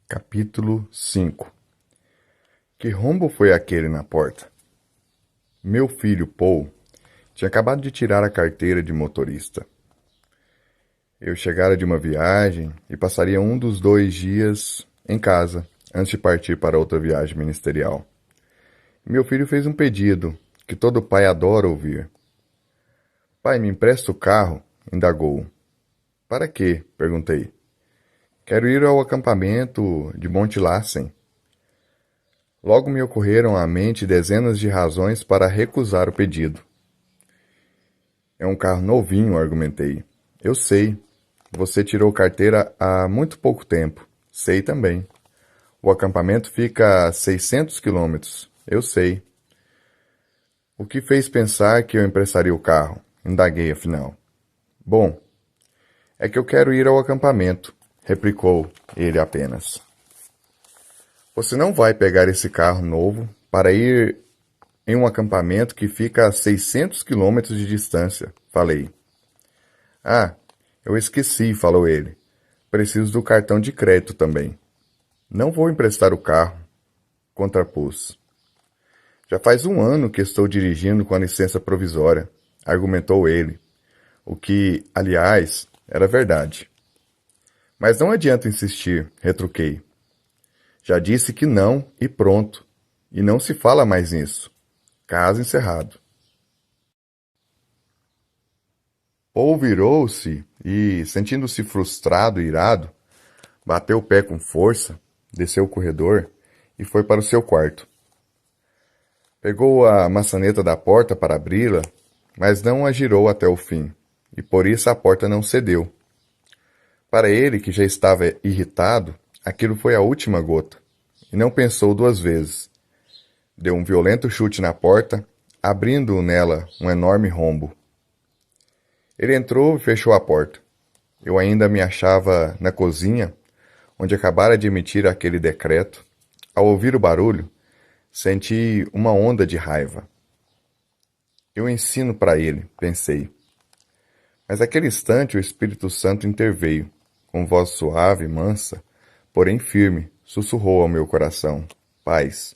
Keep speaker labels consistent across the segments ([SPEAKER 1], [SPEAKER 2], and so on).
[SPEAKER 1] Capítulo 5. Que rombo foi aquele na porta? Meu filho Paul tinha acabado de tirar a carteira de motorista. Eu chegara de uma viagem e passaria um dos 2 dias em casa antes de partir para outra viagem ministerial. Meu filho fez um pedido que todo pai adora ouvir. Pai, me empresta o carro? Indagou. Para quê? Perguntei. Quero ir ao acampamento de Monte Lassen. Logo me ocorreram à mente dezenas de razões para recusar o pedido. É um carro novinho, argumentei. Eu sei. Você tirou carteira há muito pouco tempo. Sei também. O acampamento fica a 600 quilômetros. Eu sei. O que fez pensar que eu emprestaria o carro? Indaguei afinal. Bom, é que eu quero ir ao acampamento, replicou ele apenas. Você não vai pegar esse carro novo para ir em um acampamento que fica a 600 quilômetros de distância, falei. Ah, eu esqueci, falou ele. Preciso do cartão de crédito também. Não vou emprestar o carro, contrapus. Já faz 1 ano que estou dirigindo com a licença provisória, argumentou ele, o que, aliás, era verdade. Mas não adianta insistir, retruquei. Já disse que não e pronto, e não se fala mais nisso. Caso encerrado. Paul virou-se e, sentindo-se frustrado e irado, bateu o pé com força, desceu o corredor e foi para o seu quarto. Pegou a maçaneta da porta para abri-la, mas não a girou até o fim, e por isso a porta não cedeu. Para ele, que já estava irritado, aquilo foi a última gota, e não pensou 2 vezes. Deu um violento chute na porta, abrindo nela um enorme rombo. Ele entrou e fechou a porta. Eu ainda me achava na cozinha, onde acabara de emitir aquele decreto. Ao ouvir o barulho, senti uma onda de raiva. Eu ensino para ele, pensei. Mas naquele instante o Espírito Santo interveio, com voz suave e mansa, porém firme, sussurrou ao meu coração. Pais,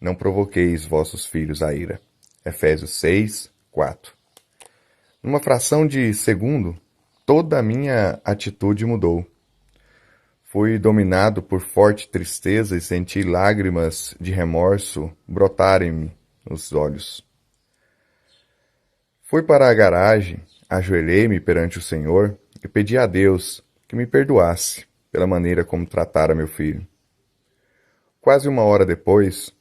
[SPEAKER 1] não provoqueis vossos filhos à ira. Efésios 6, 4. Numa fração de segundo, toda a minha atitude mudou. Fui dominado por forte tristeza e senti lágrimas de remorso brotarem-me nos olhos. Fui para a garagem, ajoelhei-me perante o Senhor e pedi a Deus que me perdoasse pela maneira como tratara meu filho. Quase 1 hora depois,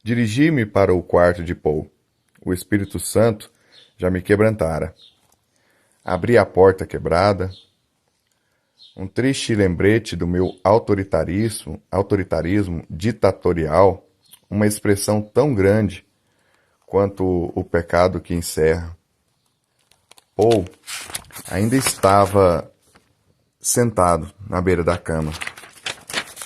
[SPEAKER 1] dirigi-me para o quarto de Paul. O Espírito Santo já me quebrantara. Abri a porta quebrada. Um triste lembrete do meu autoritarismo ditatorial, uma expressão tão grande quanto o pecado que encerra. Paul ainda estava sentado na beira da cama,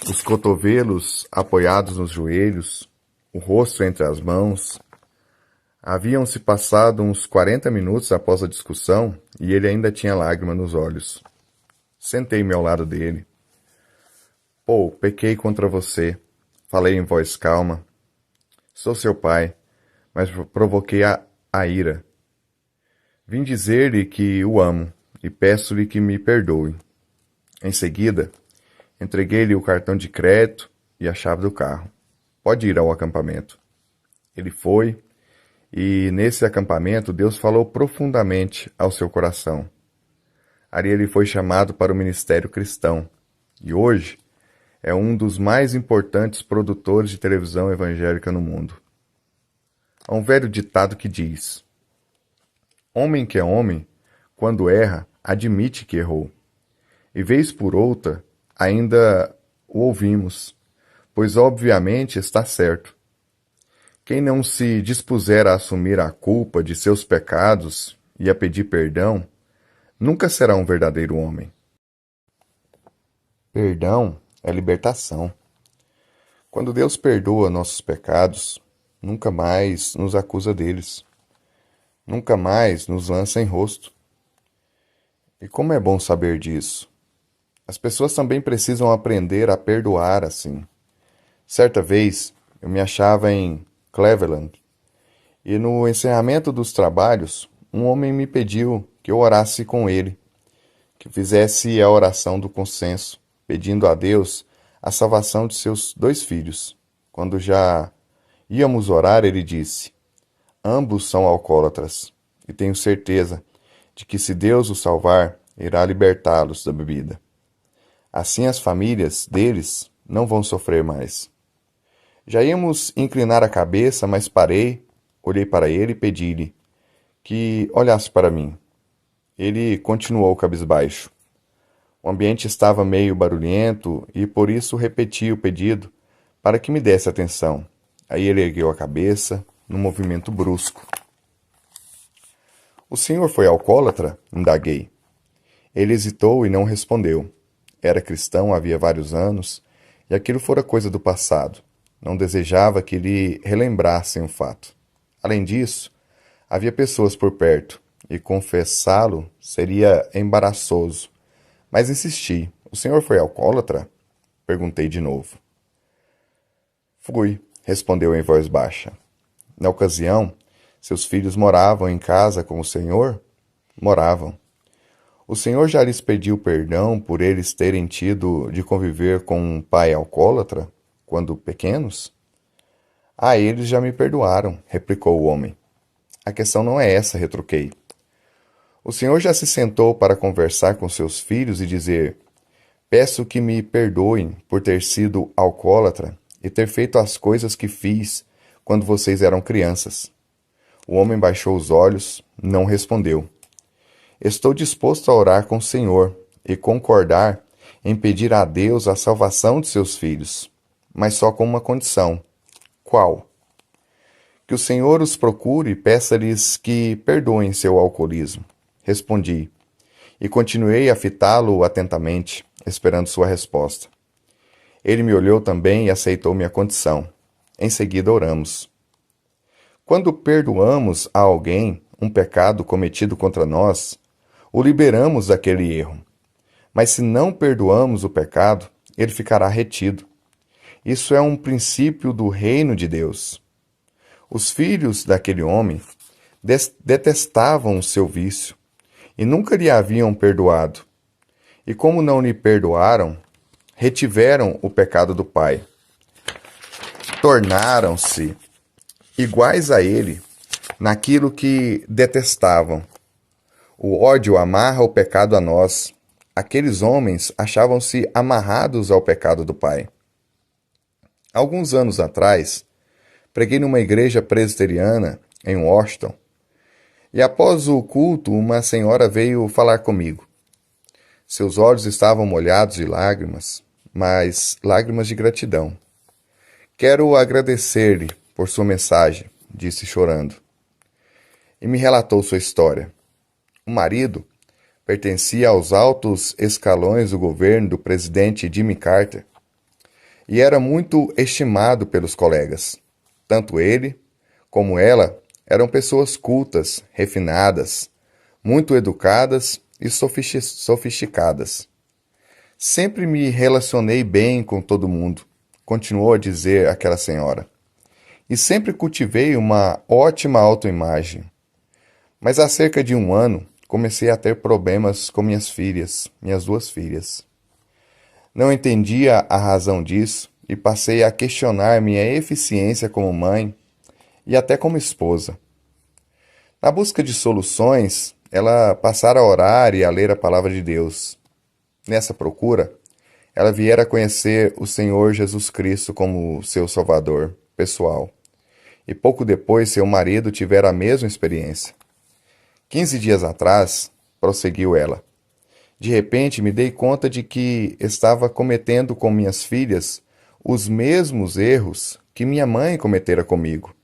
[SPEAKER 1] os cotovelos apoiados nos joelhos, o rosto entre as mãos. Haviam-se passado uns 40 minutos após a discussão e ele ainda tinha lágrima nos olhos. Sentei-me ao lado dele. Paul, pequei contra você, falei em voz calma. Sou seu pai, mas provoquei a ira. Vim dizer-lhe que o amo e peço-lhe que me perdoe. Em seguida, entreguei-lhe o cartão de crédito e a chave do carro. Pode ir ao acampamento. Ele foi, e nesse acampamento Deus falou profundamente ao seu coração. Ali ele foi chamado para o ministério cristão, e hoje é um dos mais importantes produtores de televisão evangélica no mundo. Há um velho ditado que diz: homem que é homem, quando erra, admite que errou. E vez por outra, ainda o ouvimos, pois obviamente está certo. Quem não se dispuser a assumir a culpa de seus pecados e a pedir perdão, nunca será um verdadeiro homem. Perdão é libertação. Quando Deus perdoa nossos pecados, nunca mais nos acusa deles. Nunca mais nos lança em rosto. E como é bom saber disso. As pessoas também precisam aprender a perdoar assim. Certa vez, eu me achava em Cleveland e no encerramento dos trabalhos, um homem me pediu que eu orasse com ele, que fizesse a oração do consenso, pedindo a Deus a salvação de seus 2 filhos. Quando já íamos orar, ele disse: ambos são alcoólatras, e tenho certeza de que se Deus os salvar, irá libertá-los da bebida. Assim as famílias deles não vão sofrer mais. Já íamos inclinar a cabeça, mas parei, olhei para ele e pedi-lhe que olhasse para mim. Ele continuou cabisbaixo. O ambiente estava meio barulhento e por isso repeti o pedido para que me desse atenção. Aí ele ergueu a cabeça, num movimento brusco. O senhor foi alcoólatra? Indaguei. Ele hesitou e não respondeu. Era cristão havia vários anos e aquilo fora coisa do passado. Não desejava que lhe relembrassem o fato. Além disso, havia pessoas por perto e confessá-lo seria embaraçoso. Mas insisti. O senhor foi alcoólatra? Perguntei de novo. Fui, respondeu em voz baixa. Na ocasião, seus filhos moravam em casa com o senhor? Moravam. O senhor já lhes pediu perdão por eles terem tido de conviver com um pai alcoólatra, quando pequenos? Ah, eles já me perdoaram, replicou o homem. A questão não é essa, retruquei. O senhor já se sentou para conversar com seus filhos e dizer: peço que me perdoem por ter sido alcoólatra e ter feito as coisas que fiz quando vocês eram crianças. O homem baixou os olhos, não respondeu. Estou disposto a orar com o Senhor e concordar em pedir a Deus a salvação de seus filhos, mas só com uma condição. Qual? Que o Senhor os procure e peça-lhes que perdoem seu alcoolismo. Respondi, e continuei a fitá-lo atentamente, esperando sua resposta. Ele me olhou também e aceitou minha condição. Em seguida oramos. Quando perdoamos a alguém um pecado cometido contra nós, o liberamos daquele erro. Mas se não perdoamos o pecado, ele ficará retido. Isso é um princípio do reino de Deus. Os filhos daquele homem detestavam o seu vício e nunca lhe haviam perdoado. E como não lhe perdoaram, retiveram o pecado do pai. Tornaram-se iguais a ele naquilo que detestavam. O ódio amarra o pecado a nós. Aqueles homens achavam-se amarrados ao pecado do pai. Alguns anos atrás, preguei numa igreja presbiteriana em Washington, e após o culto, uma senhora veio falar comigo. Seus olhos estavam molhados de lágrimas, mas lágrimas de gratidão. Quero agradecer-lhe por sua mensagem, disse chorando. E me relatou sua história. O marido pertencia aos altos escalões do governo do presidente Jimmy Carter e era muito estimado pelos colegas. Tanto ele como ela eram pessoas cultas, refinadas, muito educadas e sofisticadas. Sempre me relacionei bem com todo mundo, continuou a dizer aquela senhora, e sempre cultivei uma ótima autoimagem. Mas há cerca de 1 ano, comecei a ter problemas com minhas 2 filhas. Não entendia a razão disso e passei a questionar minha eficiência como mãe e até como esposa. Na busca de soluções, ela passara a orar e a ler a palavra de Deus. Nessa procura, ela viera a conhecer o Senhor Jesus Cristo como seu Salvador pessoal. E pouco depois, seu marido tivera a mesma experiência. 15 dias atrás, prosseguiu ela, de repente me dei conta de que estava cometendo com minhas filhas os mesmos erros que minha mãe cometera comigo.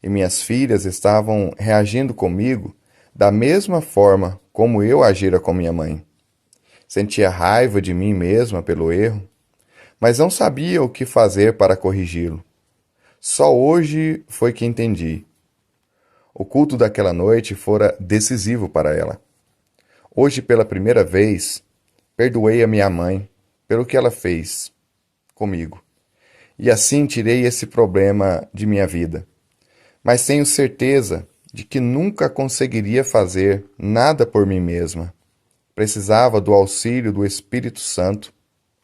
[SPEAKER 1] E minhas filhas estavam reagindo comigo da mesma forma como eu agira com minha mãe. Sentia raiva de mim mesma pelo erro, mas não sabia o que fazer para corrigi-lo. Só hoje foi que entendi. O culto daquela noite fora decisivo para ela. Hoje, pela primeira vez, Perdoei a minha mãe pelo que ela fez comigo. E assim tirei esse problema de minha vida. Mas tenho certeza de que nunca conseguiria fazer nada por mim mesma. Precisava do auxílio do Espírito Santo.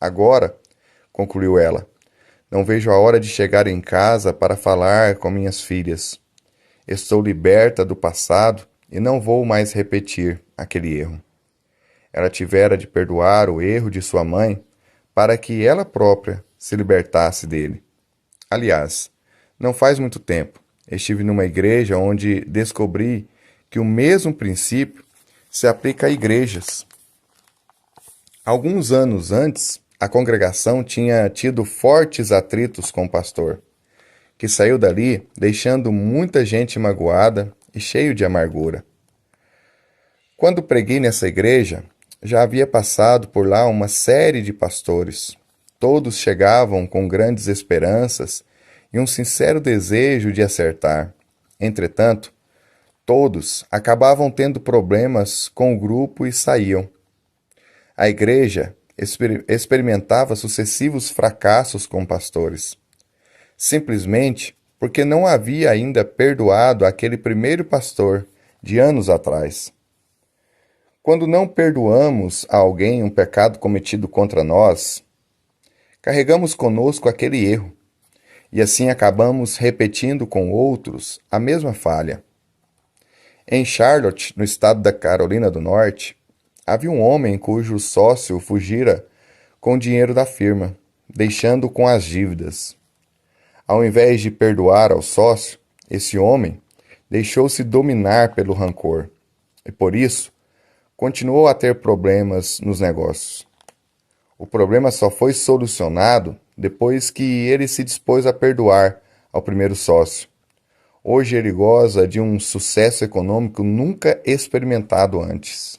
[SPEAKER 1] Agora, concluiu ela, não vejo a hora de chegar em casa para falar com minhas filhas. Estou liberta do passado e não vou mais repetir aquele erro. Ela tivera de perdoar o erro de sua mãe para que ela própria se libertasse dele. Aliás, não faz muito tempo, estive numa igreja onde descobri que o mesmo princípio se aplica a igrejas. Alguns anos antes, a congregação tinha tido fortes atritos com o pastor, que saiu dali deixando muita gente magoada e cheio de amargura. Quando preguei nessa igreja, já havia passado por lá uma série de pastores. Todos chegavam com grandes esperanças e um sincero desejo de acertar. Entretanto, todos acabavam tendo problemas com o grupo e saíam. A igreja experimentava sucessivos fracassos com pastores, simplesmente porque não havia ainda perdoado aquele primeiro pastor de anos atrás. Quando não perdoamos a alguém um pecado cometido contra nós, carregamos conosco aquele erro e assim acabamos repetindo com outros a mesma falha. Em Charlotte, no estado da Carolina do Norte, havia um homem cujo sócio fugira com o dinheiro da firma, deixando com as dívidas. Ao invés de perdoar ao sócio, esse homem deixou-se dominar pelo rancor e, por isso, continuou a ter problemas nos negócios. O problema só foi solucionado depois que ele se dispôs a perdoar ao primeiro sócio. Hoje ele goza de um sucesso econômico nunca experimentado antes.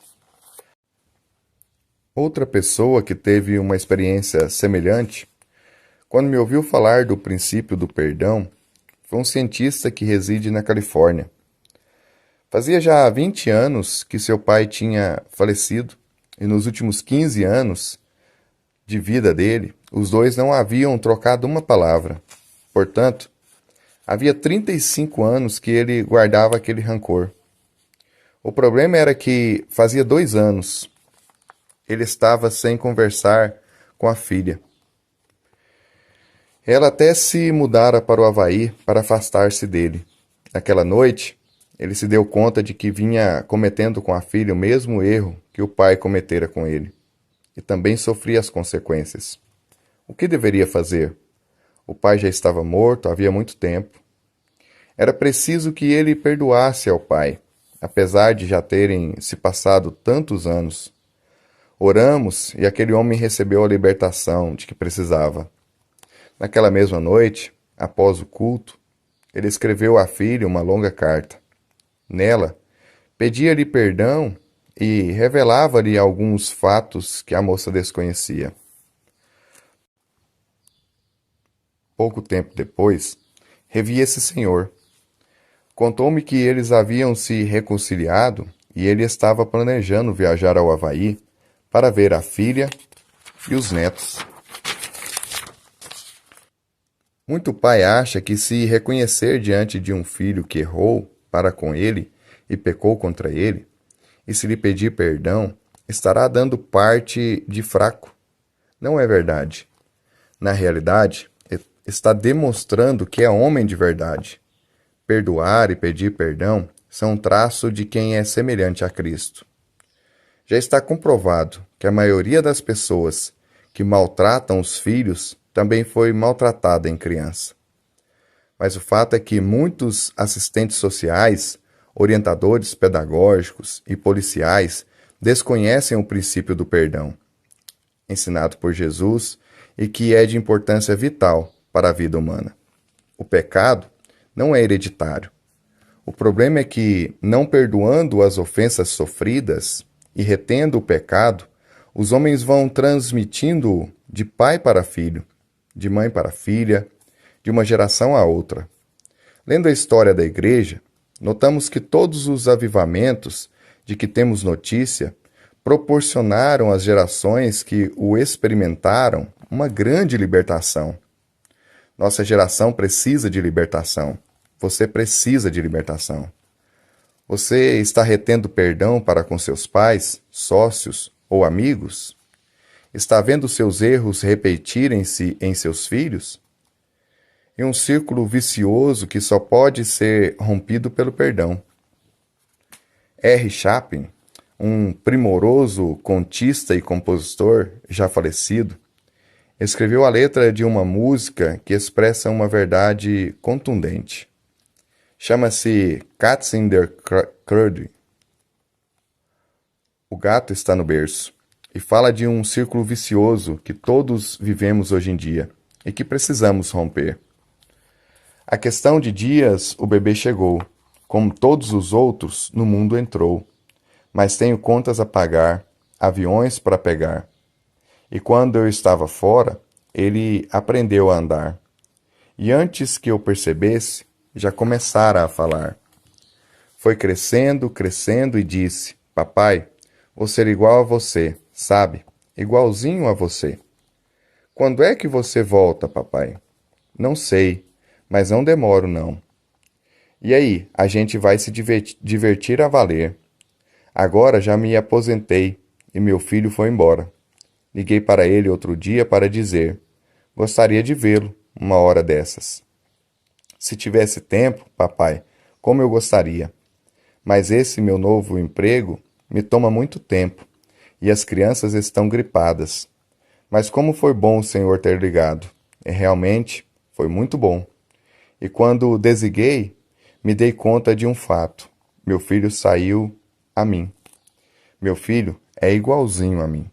[SPEAKER 1] Outra pessoa que teve uma experiência semelhante, quando me ouviu falar do princípio do perdão, foi um cientista que reside na Califórnia. Fazia já 20 anos que seu pai tinha falecido e nos últimos 15 anos de vida dele, os dois não haviam trocado uma palavra. Portanto, havia 35 anos que ele guardava aquele rancor. O problema era que fazia 2 anos ele estava sem conversar com a filha. Ela até se mudara para o Havaí para afastar-se dele. Naquela noite, ele se deu conta de que vinha cometendo com a filha o mesmo erro que o pai cometera com ele, e também sofria as consequências. O que deveria fazer? O pai já estava morto havia muito tempo. Era preciso que ele perdoasse ao pai, apesar de já terem se passado tantos anos. Oramos e aquele homem recebeu a libertação de que precisava. Naquela mesma noite, após o culto, ele escreveu à filha uma longa carta. Nela, pedia-lhe perdão e revelava-lhe alguns fatos que a moça desconhecia. Pouco tempo depois, revi esse senhor. Contou-me que eles haviam se reconciliado e ele estava planejando viajar ao Havaí para ver a filha e os netos. Muito pai acha que se reconhecer diante de um filho que errou para com ele e pecou contra ele, e se lhe pedir perdão, estará dando parte de fraco. Não é verdade. Na realidade, está demonstrando que é homem de verdade. Perdoar e pedir perdão são um traço de quem é semelhante a Cristo. Já está comprovado que a maioria das pessoas que maltratam os filhos também foi maltratada em criança. Mas o fato é que muitos assistentes sociais, orientadores pedagógicos e policiais desconhecem o princípio do perdão, ensinado por Jesus e que é de importância vital para a vida humana. O pecado não é hereditário. O problema é que, não perdoando as ofensas sofridas e retendo o pecado, os homens vão transmitindo-o de pai para filho, de mãe para filha, de uma geração a outra. Lendo a história da igreja, notamos que todos os avivamentos de que temos notícia proporcionaram às gerações que o experimentaram uma grande libertação. Nossa geração precisa de libertação. Você precisa de libertação. Você está retendo perdão para com seus pais, sócios ou amigos? Está vendo seus erros repetirem-se em seus filhos? Em um círculo vicioso que só pode ser rompido pelo perdão. R. Chapin, um primoroso contista e compositor já falecido, escreveu a letra de uma música que expressa uma verdade contundente. Chama-se Cats in the Cradle. O gato está no berço e fala de um círculo vicioso que todos vivemos hoje em dia e que precisamos romper. A questão de dias, o bebê chegou. Como todos os outros, no mundo entrou. Mas tenho contas a pagar, aviões para pegar. E quando eu estava fora, ele aprendeu a andar. E antes que eu percebesse, já começara a falar. Foi crescendo, crescendo e disse: Papai, vou ser igual a você, sabe? Igualzinho a você. Quando é que você volta, papai? Não sei, mas não demoro, não. E aí, a gente vai se divertir a valer. Agora já me aposentei e meu filho foi embora. Liguei para ele outro dia para dizer: gostaria de vê-lo uma hora dessas. Se tivesse tempo, papai, como eu gostaria. Mas esse meu novo emprego me toma muito tempo e as crianças estão gripadas. Mas como foi bom o senhor ter ligado. E realmente foi muito bom. E quando desliguei, me dei conta de um fato. Meu filho saiu a mim. Meu filho é igualzinho a mim.